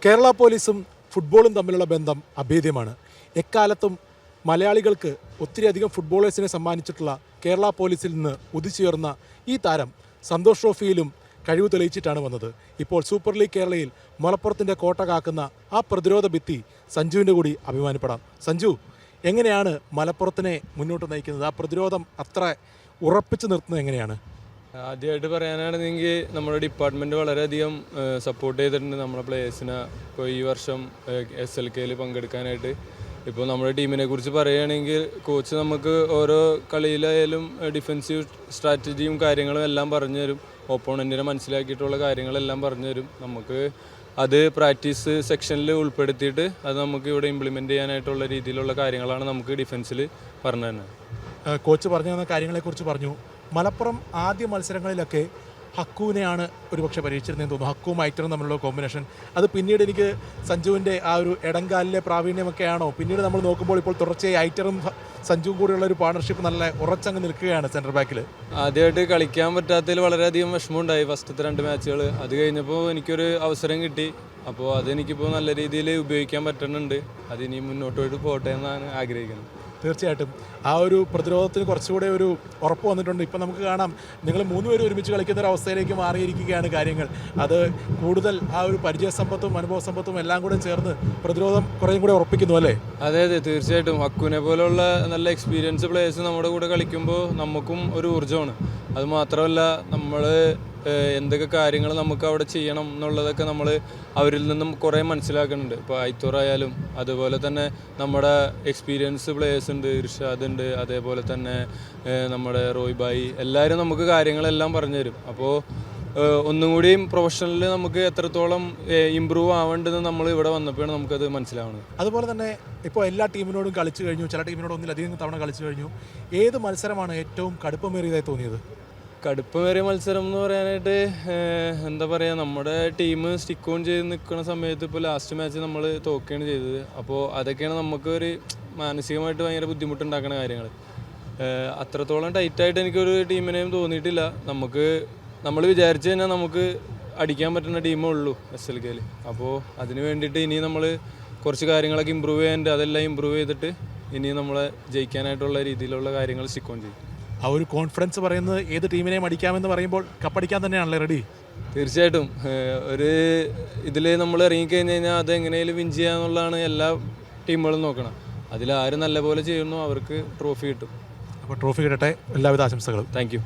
കേരള പോലീസും ഫുട്ബോളും തമ്മിലുള്ള ബന്ധം അഭേദ്യമാണ്. എക്കാലത്തും മലയാളികൾക്ക് ഒത്തിരിയധികം ഫുട്ബോളേഴ്സിനെ സമ്മാനിച്ചിട്ടുള്ള കേരള പോലീസിൽ നിന്ന് ഉദിച്ചുയർന്ന ഈ താരം സന്തോഷ് ട്രോഫിയിലും കഴിവ് തെളിയിച്ചിട്ടാണ് വന്നത്. ഇപ്പോൾ സൂപ്പർ ലീഗ് കേരളയിൽ മലപ്പുറത്തിൻ്റെ കോട്ട കാക്കുന്ന ആ പ്രതിരോധ ഭിത്തി സഞ്ജുവിൻ്റെ കൂടി അഭിമാനപ്പെടാം. സഞ്ജു, എങ്ങനെയാണ് മലപ്പുറത്തിനെ മുന്നോട്ട് നയിക്കുന്നത്? ആ പ്രതിരോധം അത്ര ഉറപ്പിച്ചു നിർത്തുന്നത് എങ്ങനെയാണ്? ആദ്യമായിട്ട് പറയാനാണെങ്കിൽ നമ്മുടെ ഡിപ്പാർട്ട്മെൻറ്റ് വളരെയധികം സപ്പോർട്ട് ചെയ്തിട്ടുണ്ട് നമ്മുടെ പ്ലേയേഴ്സിനെ. ഇപ്പോൾ ഈ വർഷം SLKയിൽ പങ്കെടുക്കാനായിട്ട് ഇപ്പോൾ നമ്മുടെ ടീമിനെ കുറിച്ച് പറയുകയാണെങ്കിൽ കോച്ച് നമുക്ക് ഓരോ കളിയിലായാലും ഡിഫെൻസീവ് സ്ട്രാറ്റജിയും കാര്യങ്ങളും എല്ലാം പറഞ്ഞു തരും. ഓപ്പോണൻറ്റിനെ മനസ്സിലാക്കിയിട്ടുള്ള കാര്യങ്ങളെല്ലാം പറഞ്ഞു തരും. നമുക്ക് അത് പ്രാക്ടീസ് സെക്ഷനിൽ ഉൾപ്പെടുത്തിയിട്ട് അത് നമുക്ക് ഇവിടെ ഇംപ്ലിമെൻറ്റ് ചെയ്യാനായിട്ടുള്ള രീതിയിലുള്ള കാര്യങ്ങളാണ് നമുക്ക് ഡിഫെൻസിൽ പറഞ്ഞു തന്നെ. കോച്ച് പറഞ്ഞു തന്ന കാര്യങ്ങളെക്കുറിച്ച് പറഞ്ഞു. മലപ്പുറം ആദ്യ മത്സരങ്ങളിലൊക്കെ ഹക്കുവിനെയാണ് ഒരുപക്ഷെ പരീക്ഷിച്ചിരുന്നതെന്ന് തോന്നുന്നു. ഹക്കുവും ഐറ്ററും തമ്മിലുള്ള കോമ്പിനേഷൻ അത് പിന്നീട് എനിക്ക് സഞ്ജുവിൻ്റെ ആ ഒരു ഇടങ്കാലിലെ പ്രാവീണ്യമൊക്കെയാണോ പിന്നീട് നമ്മൾ നോക്കുമ്പോൾ ഇപ്പോൾ തുടർച്ചയായി ഐറ്ററും സഞ്ജുവും കൂടിയുള്ള ഒരു പാർട്ണർഷിപ്പ് നല്ല ഉറച്ചങ്ങ് നിൽക്കുകയാണ് സെൻറ്റർ ബാക്കിൽ. ആദ്യമായിട്ട് കളിക്കാൻ പറ്റാത്തതിൽ വളരെയധികം വിഷമമുണ്ടായി ഫസ്റ്റത്തെ 2 മാച്ചുകൾ. അത് കഴിഞ്ഞപ്പോൾ എനിക്കൊരു അവസരം കിട്ടി. അപ്പോൾ അതെനിക്കിപ്പോൾ നല്ല രീതിയിൽ ഉപയോഗിക്കാൻ പറ്റുന്നുണ്ട്. അതിനി മുന്നോട്ട് പോട്ടെ എന്നാണ് ആഗ്രഹിക്കുന്നത്. തീർച്ചയായിട്ടും ആ ഒരു പ്രതിരോധത്തിന് കുറച്ചുകൂടെ ഒരു ഉറപ്പ് വന്നിട്ടുണ്ട്. ഇപ്പം നമുക്ക് കാണാം, നിങ്ങൾ 3 പേരും ഒരുമിച്ച് കളിക്കുന്ന ഒരു അവസ്ഥയിലേക്ക് മാറിയിരിക്കുകയാണ് കാര്യങ്ങൾ. അത് കൂടുതൽ ആ ഒരു പരിചയസമ്പത്തും അനുഭവ സമ്പത്തും എല്ലാം കൂടെ ചേർന്ന് പ്രതിരോധം കുറേയും കൂടെ ഉറപ്പിക്കുന്നു അല്ലേ? അതെ, തീർച്ചയായിട്ടും. ഹക്കുവിനെ പോലുള്ള നല്ല എക്സ്പീരിയൻസ് പ്ലേയേഴ്സ് നമ്മുടെ കൂടെ കളിക്കുമ്പോൾ നമുക്കും ഒരു ഊർജ്ജമാണ്. അത് മാത്രമല്ല, നമ്മൾ എന്തൊക്കെ കാര്യങ്ങൾ നമുക്ക് അവിടെ ചെയ്യണം എന്നുള്ളതൊക്കെ നമ്മൾ അവരിൽ നിന്നും കുറേ മനസ്സിലാക്കുന്നുണ്ട്. ഇപ്പോൾ ഐത്തൂറായാലും അതുപോലെ തന്നെ നമ്മുടെ എക്സ്പീരിയൻസ് പ്ലേയേഴ്സ് ഉണ്ട്, ഇർഷാദ് ഉണ്ട്, അതേപോലെ തന്നെ നമ്മുടെ റോയ് ബായി, എല്ലാവരും നമുക്ക് കാര്യങ്ങളെല്ലാം പറഞ്ഞു തരും. അപ്പോൾ ഒന്നും കൂടിയും പ്രൊഫഷണലിൽ നമുക്ക് എത്രത്തോളം ഇമ്പ്രൂവ് ആവേണ്ടതെന്ന് നമ്മൾ ഇവിടെ വന്നപ്പോഴാണ് നമുക്കത് മനസ്സിലാവുന്നത്. അതുപോലെ തന്നെ ഇപ്പോൾ എല്ലാ ടീമിനോടും കളിച്ചു കഴിഞ്ഞു, ചില ടീമിനോട് ഒന്നിലധികം തവണ കളിച്ചു കഴിഞ്ഞു. ഏത് മത്സരമാണ് ഏറ്റവും കടുപ്പമേറിയതായി തോന്നിയത്? കടുപ്പമേറിയ മത്സരം എന്ന് പറയാനായിട്ട് എന്താ പറയുക, നമ്മുടെ ടീം സ്റ്റിക്ക് ഓൺ ചെയ്ത് നിൽക്കുന്ന സമയത്ത് ഇപ്പോൾ ലാസ്റ്റ് മാച്ച് നമ്മൾ തോക്കുകയാണ് ചെയ്തത്. അപ്പോൾ അതൊക്കെയാണ് നമുക്കൊരു മാനസികമായിട്ട് ഭയങ്കര ബുദ്ധിമുട്ടുണ്ടാക്കുന്ന കാര്യങ്ങൾ. അത്രത്തോളം ടൈറ്റായിട്ട് എനിക്കൊരു ടീമിനെയും തോന്നിയിട്ടില്ല. നമ്മൾ വിചാരിച്ചു കഴിഞ്ഞാൽ നമുക്ക് അടിക്കാൻ പറ്റുന്ന ടീമേ ഉള്ളൂ SLKയിൽ. അപ്പോൾ അതിന് വേണ്ടിയിട്ട് ഇനി നമ്മൾ കുറച്ച് കാര്യങ്ങളൊക്കെ ഇമ്പ്രൂവ് ചെയ്യാനുണ്ട്. അതെല്ലാം ഇമ്പ്രൂവ് ചെയ്തിട്ട് ഇനി നമ്മളെ ജയിക്കാനായിട്ടുള്ള രീതിയിലുള്ള കാര്യങ്ങൾ സ്റ്റിക്ക് ഓൺ ചെയ്യും. ആ ഒരു കോൺഫിഡൻസ് പറയുന്നത് ഏത് ടീമിനെയും അടിക്കാമെന്ന് പറയുമ്പോൾ കപ്പടിക്കാൻ തന്നെയാണല്ലേ റെഡി? തീർച്ചയായിട്ടും. ഒരു ഇതിൽ നമ്മൾ ഇറങ്ങിക്കഴിഞ്ഞ് കഴിഞ്ഞാൽ അത് എങ്ങനെയും വിൻ ചെയ്യാന്നുള്ളതാണ് എല്ലാ ടീമുകളും നോക്കണം. അതിൽ ആര് നല്ലപോലെ ചെയ്യുന്നു അവർക്ക് ട്രോഫി കിട്ടും. അപ്പോൾ ട്രോഫി കിട്ടട്ടെ. എല്ലാവിധ ആശംസകളും. Thank you.